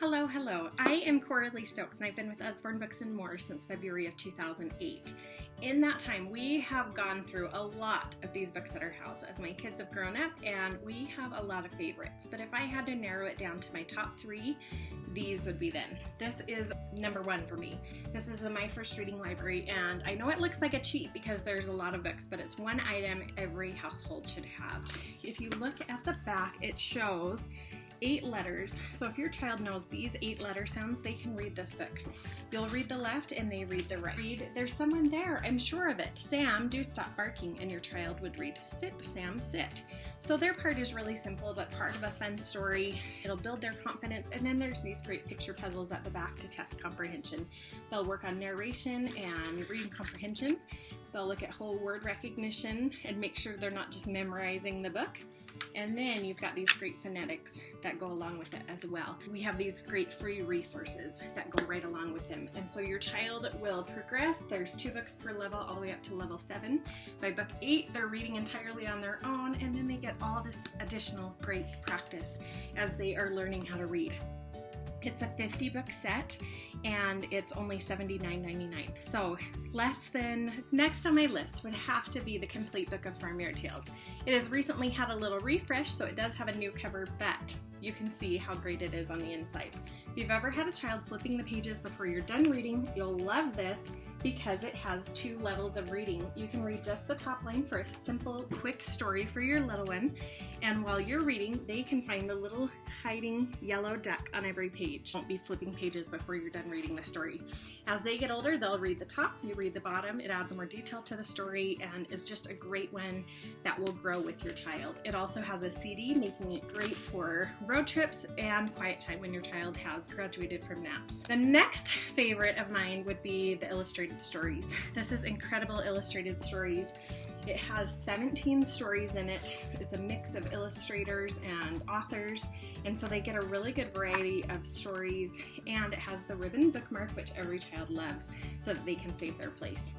Hello, hello. I am Coralie Stokes and I've been with Usborne Books and More since February of 2008. In that time, we have gone through a lot of these books at our house as my kids have grown up, and we have a lot of favorites. But if I had to narrow it down to my top three, these would be them. This is number one for me. This is My First Reading Library, and I know it looks like a cheat because there's a lot of books, but it's one item every household should have. If you look at the back, it shows 8 letters. So if your child knows these 8 letter sounds, they can read this book. You'll read the left and they read the right. There's someone there, I'm sure of it. Sam, do stop barking, and your child would read, sit, Sam, sit. So their part is really simple, but part of a fun story. It'll build their confidence, and then there's these great picture puzzles at the back to test comprehension. They'll work on narration and reading comprehension. They'll look at whole word recognition and make sure they're not just memorizing the book. And then you've got these great phonetics that go along with it as well. We have these great free resources that go right along with them. And so your child will progress. There's 2 books per level all the way up to level 7. By book 8, they're reading entirely on their own, and then they get all this additional great practice as they are learning how to read. It's a 50-book set, and it's only $79.99. So less than, next on my list would have to be the complete book of Farmyard Tales. It has recently had a little refresh, so it does have a new cover, but you can see how great it is on the inside. If you've ever had a child flipping the pages before you're done reading, you'll love this because it has 2 levels of reading. You can read just the top line for a simple, quick story for your little one, and while you're reading, they can find the little hiding yellow duck on every page. Don't be flipping pages before you're done reading the story. As they get older, they'll read the top, you read the bottom. It adds more detail to the story and is just a great one that will grow with your child. It also has a CD, making it great for road trips and quiet time when your child has graduated from naps. The next favorite of mine would be the illustrated stories. This is incredible illustrated stories. It has 17 stories in it. It's a mix of illustrators and authors, and so they get a really good variety of stories, and it has the ribbon bookmark, which every child loves, so that they can save their place.